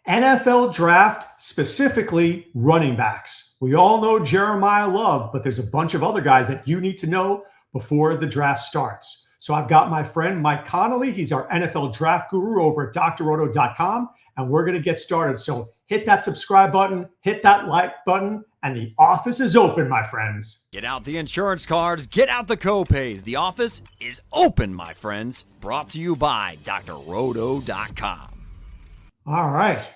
NFL draft, specifically running backs. We all know Jeremiyah Love, but there's a bunch of other guys that you need to know before the draft starts. So I've got my friend Mike Connolly. He's our NFL draft guru over at drroto.com, and we're going to get started. So hit that subscribe button, hit that like button, and the office is open, my friends. Get out the insurance cards, get out the copays. The office is open, my friends. Brought to you by drroto.com. All right.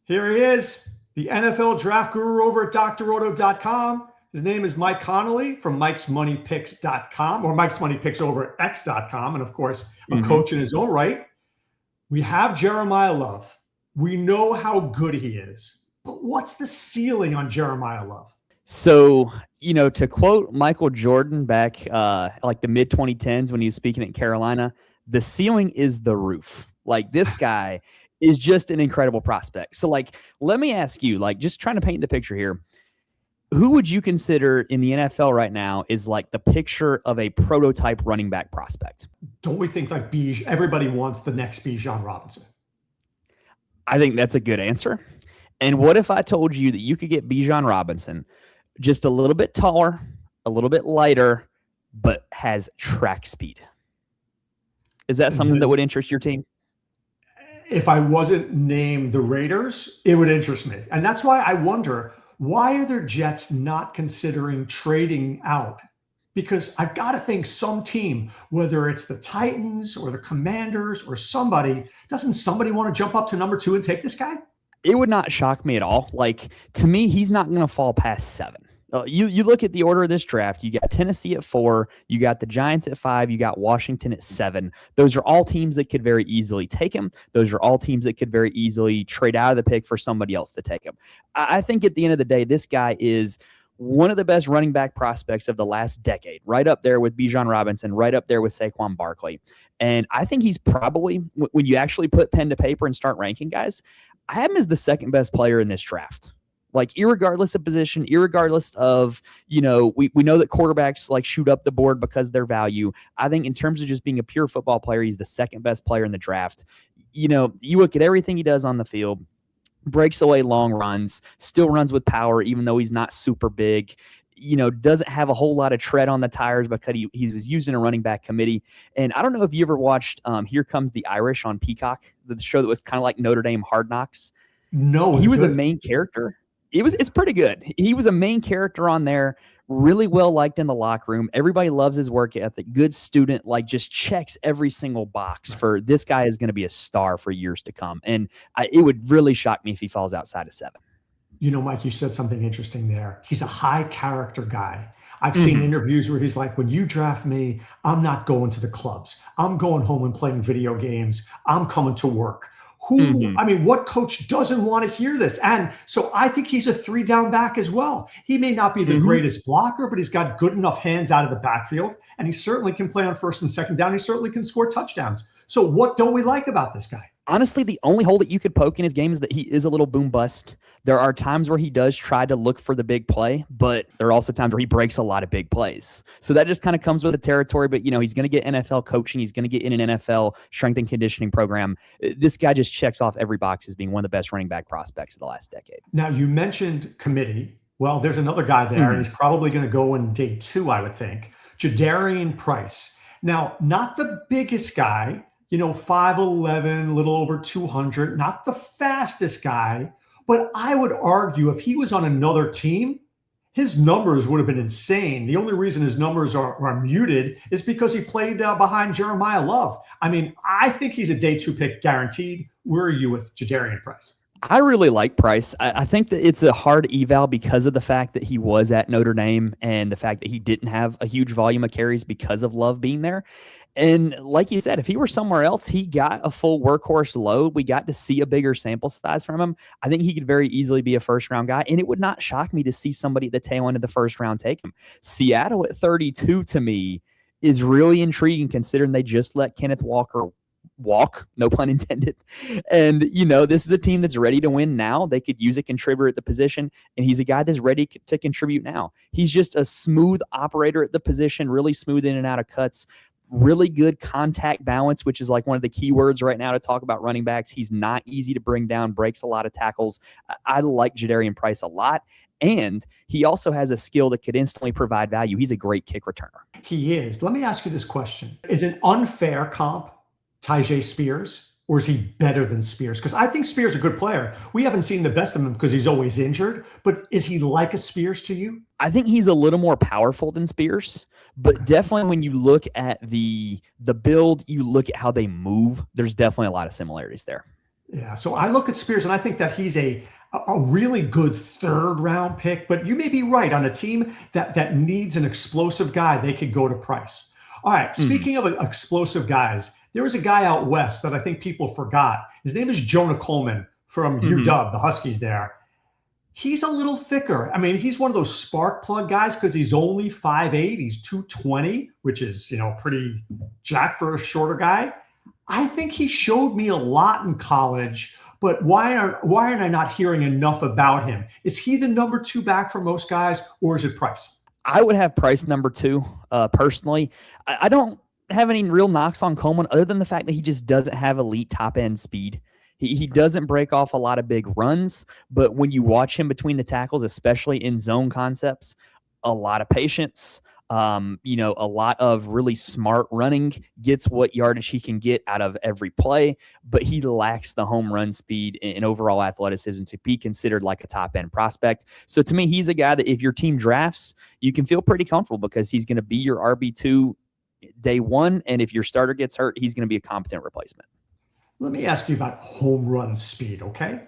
Here he is, the NFL draft guru over at drroto.com. His name is Mike Connolly from mikesmoneypicks.com, or Mike's Money Picks over at x.com, and of course, a coach in his own right. We have Jeremiyah Love. We know how good he is, but what's the ceiling on Jeremiyah Love? So, to quote Michael Jordan back like the mid-2010s when he was speaking at Carolina, the ceiling is the roof. Like, this guy is just an incredible prospect. So, let me ask you, just trying to paint the picture here, who would you consider in the NFL right now is the picture of a prototype running back prospect? Don't we think everybody wants the next Bijan Robinson? I think that's a good answer. And what if I told you that you could get Bijan Robinson just a little bit taller, a little bit lighter, but has track speed? Is that something that would interest your team? If I wasn't named the Raiders, it would interest me. And that's why I wonder, why are their Jets not considering trading out? Because I've got to think some team, whether it's the Titans or the Commanders or somebody, doesn't somebody want to jump up to number 2 and take this guy? It would not shock me at all. To me, he's not going to fall past 7. You look at the order of this draft, you got Tennessee at 4, you got the Giants at 5, you got Washington at 7. Those are all teams that could very easily take him. Those are all teams that could very easily trade out of the pick for somebody else to take him. I think at the end of the day, this guy is one of the best running back prospects of the last decade, right up there with Bijan Robinson, right up there with Saquon Barkley. And I think he's probably, when you actually put pen to paper and start ranking guys, I have him as the second best player in this draft. Irregardless of position, irregardless of, we know that quarterbacks shoot up the board because of their value. I think in terms of just being a pure football player, he's the second best player in the draft. You look at everything he does on the field, breaks away long runs, still runs with power, even though he's not super big, doesn't have a whole lot of tread on the tires because he was used in a running back committee. And I don't know if you ever watched Here Comes the Irish on Peacock, the show that was kind of like Notre Dame Hard Knocks. No, he was a main character. It's pretty good. He was a main character on there, really well liked in the locker room. Everybody loves his work ethic. Good student, just checks every single box for this guy is going to be a star for years to come. And it would really shock me if he falls outside of 7. Mike, you said something interesting there. He's a high character guy. I've seen interviews where he's like, when you draft me, I'm not going to the clubs. I'm going home and playing video games. I'm coming to work. What coach doesn't want to hear this? And so I think he's a 3-down back as well. He may not be the greatest blocker, but he's got good enough hands out of the backfield, and he certainly can play on first and second down. He certainly can score touchdowns. So what don't we like about this guy? Honestly, the only hole that you could poke in his game is that he is a little boom bust. There are times where he does try to look for the big play, but there are also times where he breaks a lot of big plays. So that just kind of comes with the territory. But, he's going to get NFL coaching. He's going to get in an NFL strength and conditioning program. This guy just checks off every box as being one of the best running back prospects of the last decade. Now, you mentioned committee. Well, there's another guy there, and he's probably going to go in day 2, I would think. Jadarian Price. Now, not the biggest guy, 5'11", a little over 200, not the fastest guy, but I would argue if he was on another team, his numbers would have been insane. The only reason his numbers are muted is because he played behind Jeremiyah Love. I think he's a day 2 pick guaranteed. Where are you with Jadarian Price? I really like Price. I think that it's a hard eval because of the fact that he was at Notre Dame and the fact that he didn't have a huge volume of carries because of Love being there. And like you said, if he were somewhere else, he got a full workhorse load. We got to see a bigger sample size from him. I think he could very easily be a first-round guy, and it would not shock me to see somebody at the tail end of the first round take him. Seattle at 32, to me, is really intriguing considering they just let Kenneth Walker walk, no pun intended. And, this is a team that's ready to win now. They could use a contributor at the position, and he's a guy that's ready to contribute now. He's just a smooth operator at the position, really smooth in and out of cuts. really good contact balance, which is like one of the key words right now to talk about running backs. He's not easy to bring down, breaks a lot of tackles. I like Jadarian Price a lot. And he also has a skill that could instantly provide value. He's a great kick returner. He is. Let me ask you this question. Is an unfair comp Tyjae Spears, or is he better than Spears? Because I think Spears is a good player. We haven't seen the best of him because he's always injured, but is he like a Spears to you? I think he's a little more powerful than Spears, but definitely when you look at the build, you look at how they move, there's definitely a lot of similarities there. Yeah, so I look at Spears and I think that he's a really good third-round pick, but you may be right. On a team that needs an explosive guy, they could go to Price. All right, speaking of explosive guys, there was a guy out west that I think people forgot. His name is Jonah Coleman from UW, the Huskies there. He's a little thicker. I mean, he's one of those spark plug guys because he's only 5'8". He's 220, which is, pretty jacked for a shorter guy. I think he showed me a lot in college, but why aren't I not hearing enough about him? Is he the number 2 back for most guys, or is it Price? I would have Price number 2, personally. I don't have any real knocks on Coleman other than the fact that he just doesn't have elite top-end speed. He doesn't break off a lot of big runs, but when you watch him between the tackles, especially in zone concepts, a lot of patience, a lot of really smart running, gets what yardage he can get out of every play, but he lacks the home run speed and overall athleticism to be considered like a top-end prospect. So to me, he's a guy that if your team drafts, you can feel pretty comfortable because he's going to be your RB2 day one, and if your starter gets hurt, he's going to be a competent replacement. Let me ask you about home run speed, okay?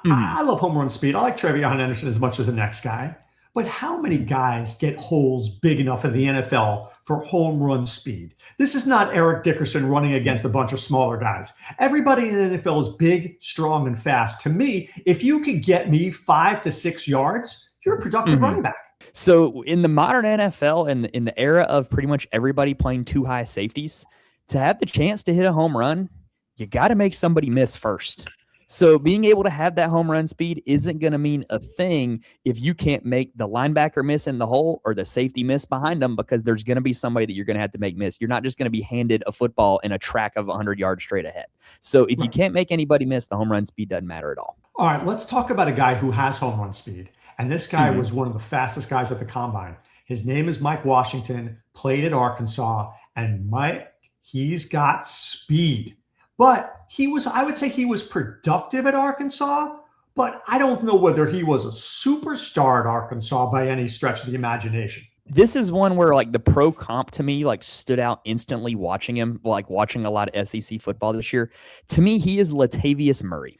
I love home run speed. I like Trevion Henderson as much as the next guy. But how many guys get holes big enough in the NFL for home run speed? This is not Eric Dickerson running against a bunch of smaller guys. Everybody in the NFL is big, strong, and fast. To me, if you could get me 5 to 6 yards, you're a productive running back. So in the modern NFL and in the era of pretty much everybody playing 2 high safeties, to have the chance to hit a home run, you got to make somebody miss first. So being able to have that home run speed isn't going to mean a thing if you can't make the linebacker miss in the hole or the safety miss behind them, because there's going to be somebody that you're going to have to make miss. You're not just going to be handed a football in a track of 100 yards straight ahead. So if you can't make anybody miss, the home run speed doesn't matter at all. All right, let's talk about a guy who has home run speed. And this guy was one of the fastest guys at the combine. His name is Mike Washington, played at Arkansas, and Mike, he's got speed. But I would say he was productive at Arkansas, but I don't know whether he was a superstar at Arkansas by any stretch of the imagination. This is one where like the pro comp to me like stood out instantly watching him, like watching a lot of SEC football this year. To me, he is Latavius Murray.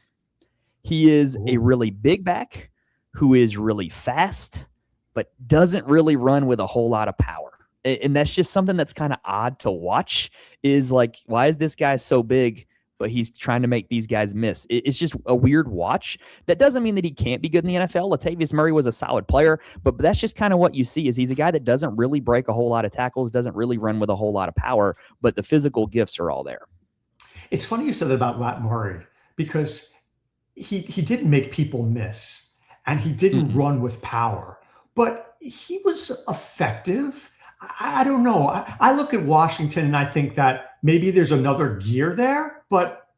He is a really big back who is really fast, but doesn't really run with a whole lot of power. And that's just something that's kind of odd to watch, is like, why is this guy so big, but he's trying to make these guys miss? It's just a weird watch. That doesn't mean that he can't be good in the NFL. Latavius Murray was a solid player, but that's just kind of what you see, is he's a guy that doesn't really break a whole lot of tackles, doesn't really run with a whole lot of power, but the physical gifts are all there. It's funny you said that about Lat Murray, because he didn't make people miss and he didn't run with power, but he was effective. I don't know. I look at Washington and I think that maybe there's another gear there, but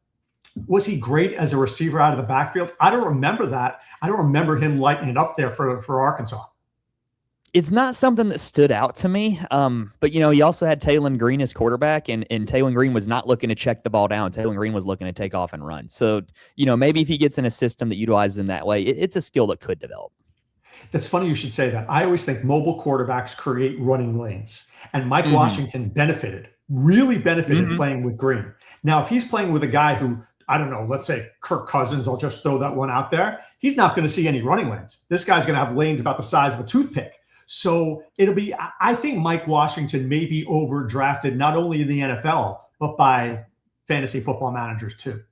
was he great as a receiver out of the backfield? I don't remember that. I don't remember him lighting it up there for Arkansas. It's not something that stood out to me. But, he also had Taylon Green as quarterback, and Taylon Green was not looking to check the ball down. Taylon Green was looking to take off and run. So, maybe if he gets in a system that utilizes him that way, it's a skill that could develop. That's funny you should say that. I always think mobile quarterbacks create running lanes. And Mike Washington really benefited playing with Green. Now, if he's playing with a guy who, I don't know, let's say Kirk Cousins, I'll just throw that one out there, he's not going to see any running lanes. This guy's going to have lanes about the size of a toothpick. So I think Mike Washington may be overdrafted not only in the NFL, but by fantasy football managers too.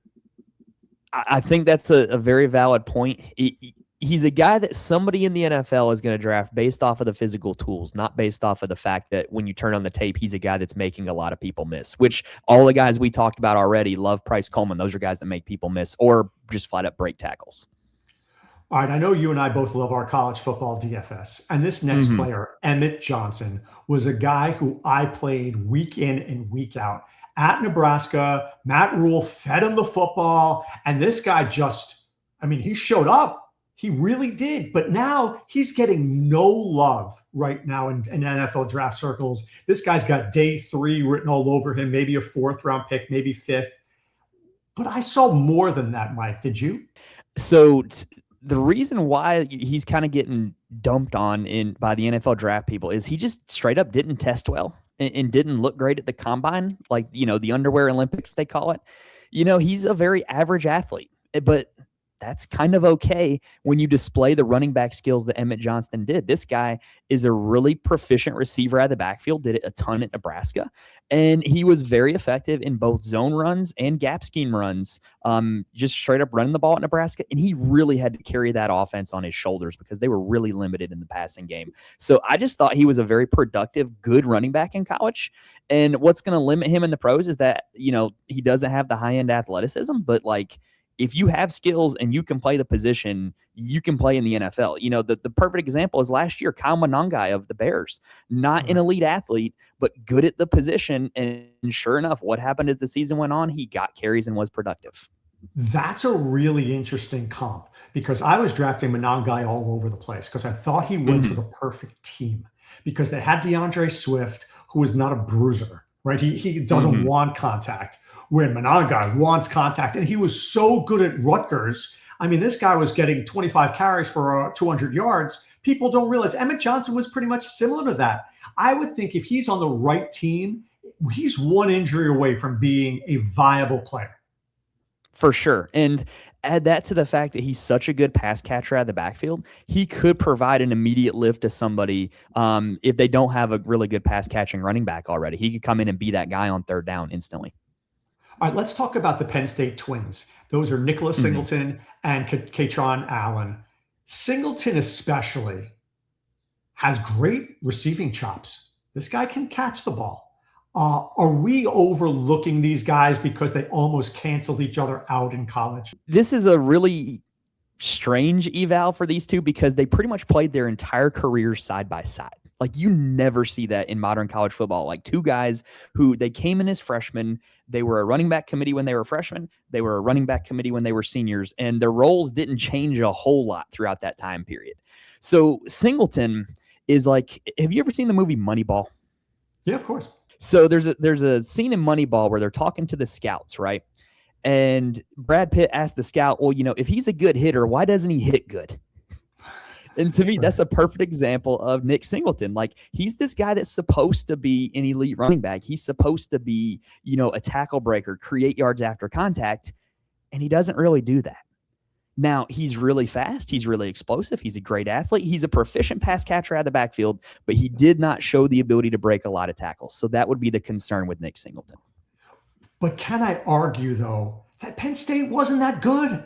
I think that's a very valid point. He's a guy that somebody in the NFL is going to draft based off of the physical tools, not based off of the fact that when you turn on the tape, he's a guy that's making a lot of people miss, which all the guys we talked about already, Love, Price, Coleman, those are guys that make people miss or just flat up break tackles. All right, I know you and I both love our college football DFS, and this next Mhm. player, Emmett Johnson, was a guy who I played week in and week out at Nebraska. Matt Rule fed him the football, and this guy just, I mean, he showed up. He really did, but now he's getting no love right now in NFL draft circles. This guy's got day 3 written all over him, maybe a 4th round pick, maybe 5th. But I saw more than that, Mike. Did you? So the reason why he's kind of getting dumped on in by the NFL draft people is he just straight up didn't test well and didn't look great at the combine, like the underwear Olympics they call it. He's a very average athlete, but that's kind of okay when you display the running back skills that Emmett Johnson did. This guy is a really proficient receiver out of the backfield, did it a ton at Nebraska, and he was very effective in both zone runs and gap scheme runs, just straight up running the ball at Nebraska, and he really had to carry that offense on his shoulders because they were really limited in the passing game. So I just thought he was a very productive, good running back in college, and what's going to limit him in the pros is that, he doesn't have the high-end athleticism, but if you have skills and you can play the position, you can play in the NFL. The perfect example is last year, Kyle Monangai of the Bears, not an elite athlete, but good at the position. And sure enough, what happened as the season went on, he got carries and was productive. That's a really interesting comp because I was drafting Monangai all over the place because I thought he went to the perfect team because they had DeAndre Swift, who is not a bruiser, right? He doesn't want contact. Where Monangai wants contact, and he was so good at Rutgers. I mean, this guy was getting 25 carries for 200 yards. People don't realize Emmett Johnson was pretty much similar to that. I would think if he's on the right team, he's one injury away from being a viable player. For sure. And add that to the fact that he's such a good pass catcher out of the backfield, he could provide an immediate lift to somebody if they don't have a really good pass catching running back already. He could come in and be that guy on 3rd down instantly. All right, let's talk about the Penn State twins. Those are Nicholas Singleton and Kaytron Allen. Singleton especially has great receiving chops. This guy can catch the ball. Are we overlooking these guys because they almost canceled each other out in college? This is a really strange eval for these two because they pretty much played their entire careers side by side. You never see that in modern college football. Two guys who they came in as freshmen. They were a running back committee when they were freshmen. They were a running back committee when they were seniors, and their roles didn't change a whole lot throughout that time period. So Singleton is have you ever seen the movie Moneyball? Yeah, of course. So there's a scene in Moneyball where they're talking to the scouts, right? And Brad Pitt asked the scout, well, if he's a good hitter, why doesn't he hit good? And to me, that's a perfect example of Nick Singleton. He's this guy that's supposed to be an elite running back. He's supposed to be, a tackle breaker, create yards after contact, and he doesn't really do that. Now, he's really fast. He's really explosive. He's a great athlete. He's a proficient pass catcher out of the backfield, but he did not show the ability to break a lot of tackles. So that would be the concern with Nick Singleton. But can I argue, though, that Penn State wasn't that good?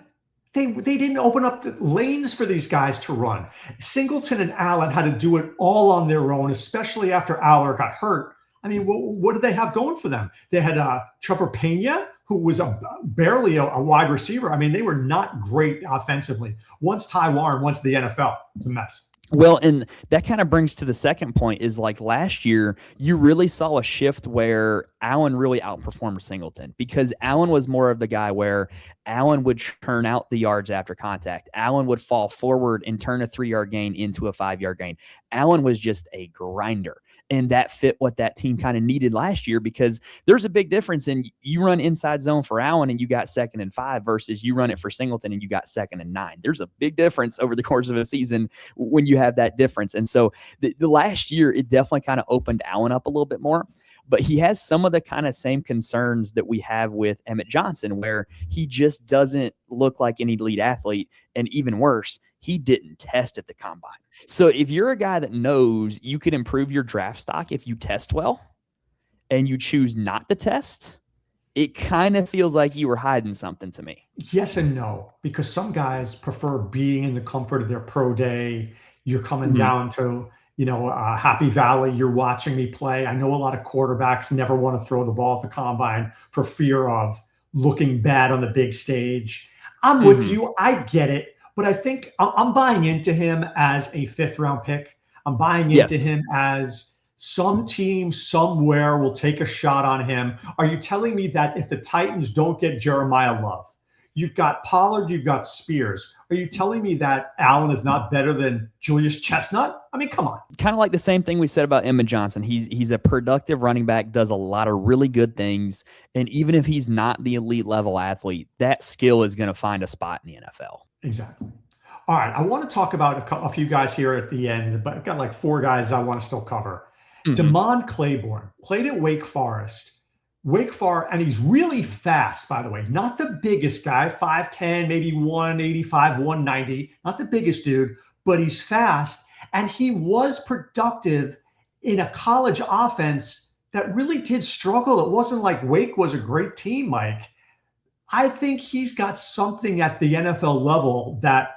They didn't open up the lanes for these guys to run. Singleton and Allen had to do it all on their own, especially after Aller got hurt. I mean, what did they have going for them? They had Trevor Pena, who was barely a wide receiver. I mean, they were not great offensively. Once Ty Warren went to the NFL, it was a mess. Well, and that kind of brings to the second point is last year, you really saw a shift where Allen really outperformed Singleton because Allen was more of the guy where Allen would turn out the yards after contact. Allen would fall forward and turn a 3-yard gain into a 5-yard gain. Allen was just a grinder. And that fit what that team kind of needed last year because there's a big difference in you run inside zone for Allen and you got 2nd and 5 versus you run it for Singleton and you got 2nd and 9. There's a big difference over the course of a season when you have that difference. And so the last year, it definitely kind of opened Allen up a little bit more. But he has some of the kind of same concerns that we have with Emmett Johnson, where he just doesn't look like an elite athlete. And even worse, he didn't test at the combine. So if you're a guy that knows you can improve your draft stock if you test well and you choose not to test, it kind of feels like you were hiding something to me. Yes and no, because some guys prefer being in the comfort of their pro day. You're coming down to Happy Valley, you're watching me play. I know a lot of quarterbacks never want to throw the ball at the combine for fear of looking bad on the big stage. I'm with you. I get it. but I think I'm buying into him as a 5th-round pick. I'm buying into Yes. him as some team somewhere will take a shot on him. Are you telling me that if the Titans don't get Jeremiyah Love, you've got Pollard, you've got Spears, are you telling me that Allen is not better than Julius Chestnut? I mean, come on. Kind of like the same thing we said about Emmett Johnson. He's a productive running back, does a lot of really good things. And even if he's not the elite level athlete, that skill is going to find a spot in the NFL. Exactly. All right. I want to talk about a few guys here at the end, but I've got like 4 guys I want to still cover. Demond Claiborne played at Wake Forest. And he's really fast, by the way. Not the biggest guy, 5'10", maybe 185, 190. Not the biggest dude, but he's fast. And he was productive in a college offense that really did struggle. It wasn't like Wake was a great team, Mike. I think he's got something at the NFL level that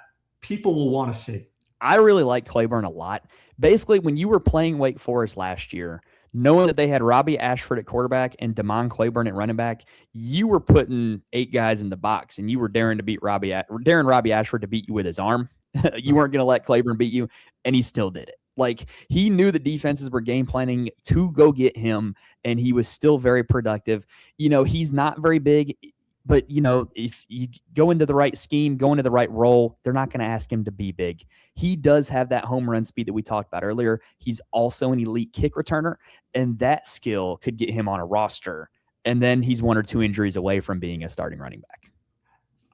people will want to see. I really like Claiborne a lot. Basically, when you were playing Wake Forest last year, knowing that they had Robbie Ashford at quarterback and Demond Claiborne at running back, you were putting 8 guys in the box, and you were daring Robbie Ashford to beat you with his arm. You weren't going to let Claiborne beat you, and he still did it. Like, he knew the defenses were game planning to go get him, and he was still very productive. He's not very big, but, if you go into the right scheme, go into the right role, they're not going to ask him to be big. He does have that home run speed that we talked about earlier. He's also an elite kick returner, and that skill could get him on a roster. And then he's 1 or 2 injuries away from being a starting running back.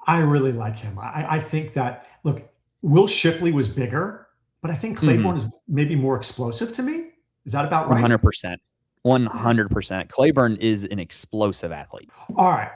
I really like him. I think that, look, Will Shipley was bigger, but I think Claiborne is maybe more explosive to me. Is that about right? 100%. 100%. Claiborne is an explosive athlete. All right.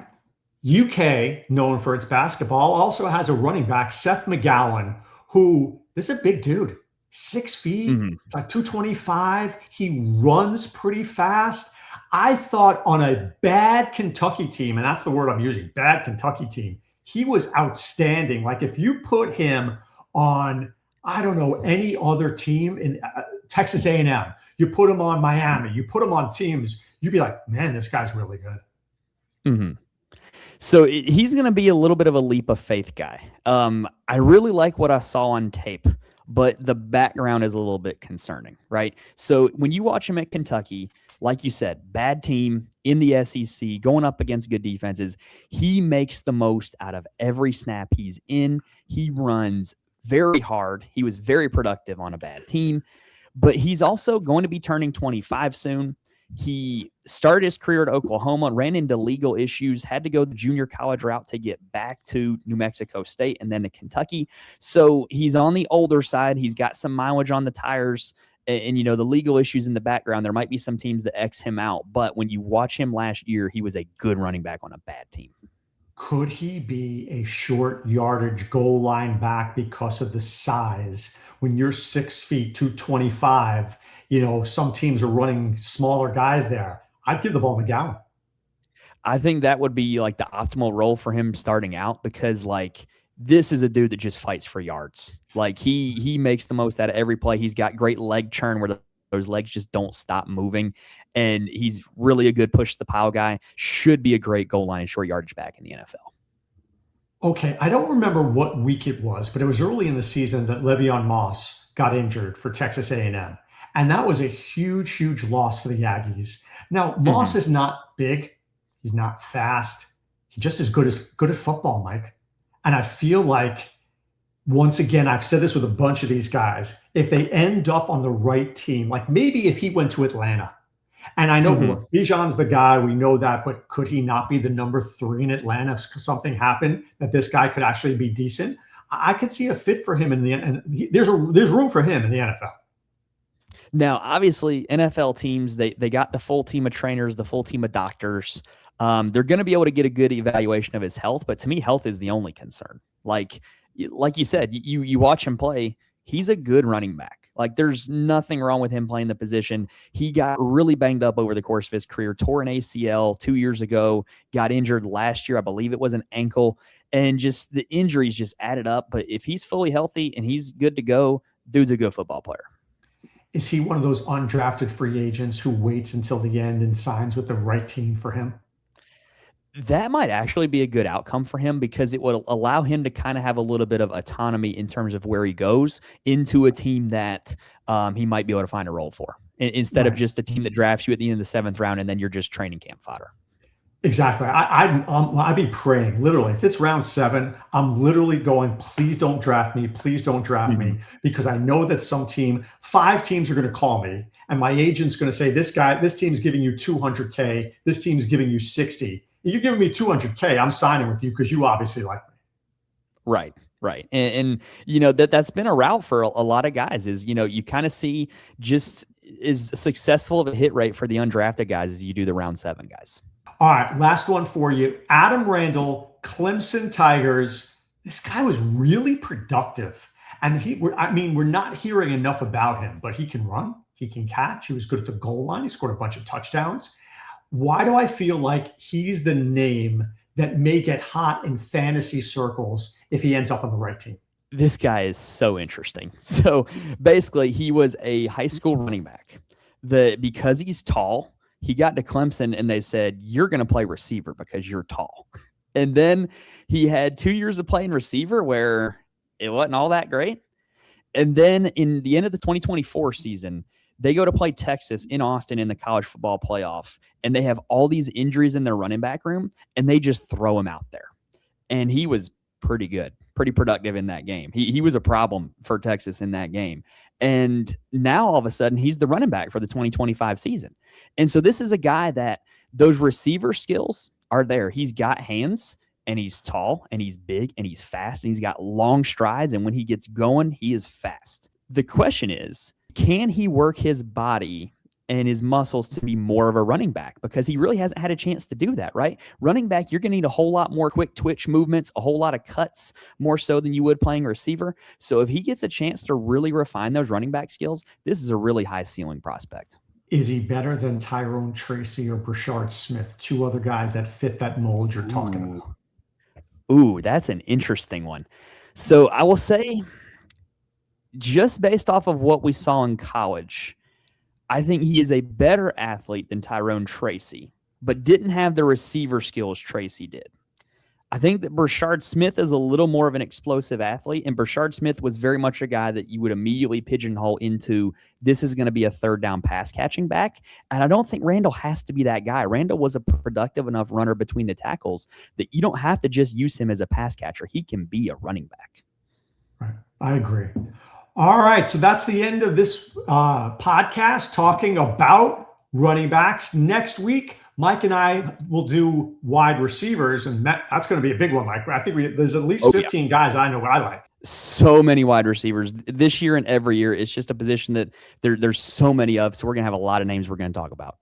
UK, known for its basketball, also has a running back, Seth McGowan, who is a big dude, 6 feet, like 225. He runs pretty fast. I thought on a bad Kentucky team, and that's the word I'm using, bad Kentucky team, he was outstanding. Like if you put him on, I don't know, any other team in Texas A&M, you put him on Miami, you put him on teams, you'd be like, man, this guy's really good. So he's going to be a little bit of a leap of faith guy. I really like what I saw on tape, but the background is a little bit concerning, right? So when you watch him at Kentucky, like you said, bad team in the SEC, going up against good defenses, he makes the most out of every snap he's in. He runs very hard. He was very productive on a bad team, but he's also going to be turning 25 soon. He started his career at Oklahoma, ran into legal issues, had to go the junior college route to get back to New Mexico State and then to Kentucky. So he's on the older side. He's got some mileage on the tires and the legal issues in the background. There might be some teams that X him out, but when you watch him last year, he was a good running back on a bad team. Could he be a short yardage goal line back because of the size? When you're 6 feet, 225, some teams are running smaller guys there. I'd give the ball to McGowan. I think that would be like the optimal role for him starting out because this is a dude that just fights for yards. Like he makes the most out of every play. He's got great leg churn where those legs just don't stop moving. And he's really a good push the pile guy. Should be a great goal line and short yardage back in the NFL. Okay, I don't remember what week it was, but it was early in the season that Le'Veon Moss got injured for Texas A&M. And that was a huge, huge loss for the Aggies. Now, Moss is not big. He's not fast. He's just as good at football, Mike. And I feel like, once again, I've said this with a bunch of these guys, if they end up on the right team, like maybe if he went to Atlanta, and I know look, Bijan's the guy, we know that, but could he not be the number 3 in Atlanta if something happened that this guy could actually be decent? I could see a fit for him in the end. There's room for him in the NFL. Now, obviously, NFL teams, they got the full team of trainers, the full team of doctors. They're going to be able to get a good evaluation of his health, but to me, health is the only concern. Like you said, you watch him play, he's a good running back. Like, there's nothing wrong with him playing the position. He got really banged up over the course of his career, tore an ACL 2 years ago, got injured last year. I believe it was an ankle, and just the injuries just added up. But if he's fully healthy and he's good to go, dude's a good football player. Is he one of those undrafted free agents who waits until the end and signs with the right team for him? That might actually be a good outcome for him because it would allow him to kind of have a little bit of autonomy in terms of where he goes into a team that he might be able to find a role for instead of just a team that drafts you at the end of the 7th round and then you're just training camp fodder. Exactly. I'd be praying, literally. If it's round 7, I'm literally going, please don't draft me. Please don't draft me, because I know that 5 teams are going to call me, and my agent's going to say, this team's giving you $200K. This team's giving you 60. You're giving me $200K. I'm signing with you because you obviously like me. Right. Right. And that's been a route for a lot of guys is, you kind of see just as successful of a hit rate for the undrafted guys as you do the round 7 guys. All right, last one for you. Adam Randall, Clemson Tigers. This guy was really productive. And we're not hearing enough about him, but he can run, he can catch. He was good at the goal line. He scored a bunch of touchdowns. Why do I feel like he's the name that may get hot in fantasy circles if he ends up on the right team? This guy is so interesting. So basically, he was a high school running back. Because he's tall, he got to Clemson and they said, you're going to play receiver because you're tall. And then he had 2 years of playing receiver where it wasn't all that great. And then in the end of the 2024 season, they go to play Texas in Austin in the college football playoff, and they have all these injuries in their running back room, and they just throw him out there. And he was pretty good, pretty productive in that game. He was a problem for Texas in that game. And now all of a sudden he's the running back for the 2025 season. And so this is a guy that those receiver skills are there. He's got hands, and he's tall, and he's big, and he's fast, and he's got long strides. And when he gets going, he is fast. The question is, can he work his body and his muscles to be more of a running back? Because he really hasn't had a chance to do that, right? Running back, you're going to need a whole lot more quick twitch movements, a whole lot of cuts, more so than you would playing receiver. So if he gets a chance to really refine those running back skills, this is a really high ceiling prospect. Is he better than Tyrone Tracy or Brashard Smith, 2 other guys that fit that mold you're talking about? Ooh, that's an interesting one. So I will say, just based off of what we saw in college, I think he is a better athlete than Tyrone Tracy, but didn't have the receiver skills Tracy did. I think that Brashard Smith is a little more of an explosive athlete, and Brashard Smith was very much a guy that you would immediately pigeonhole into, this is going to be a third down pass catching back. And I don't think Randall has to be that guy. Randall was a productive enough runner between the tackles that you don't have to just use him as a pass catcher. He can be a running back. Right. I agree. All right. So that's the end of this podcast talking about running backs. Next week, Mike and I will do wide receivers, and that's going to be a big one, Mike. I think there's at least 15 guys I know what I like. So many wide receivers this year and every year. It's just a position that there's so many of, so we're going to have a lot of names we're going to talk about.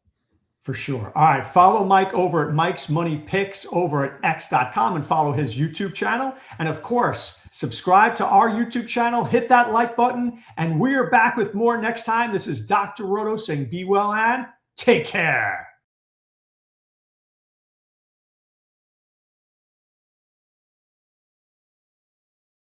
For sure. All right. Follow Mike over at Mike's Money Picks over at x.com and follow his YouTube channel. And of course, subscribe to our YouTube channel, hit that like button, and we're back with more next time. This is Dr. Roto saying be well and take care.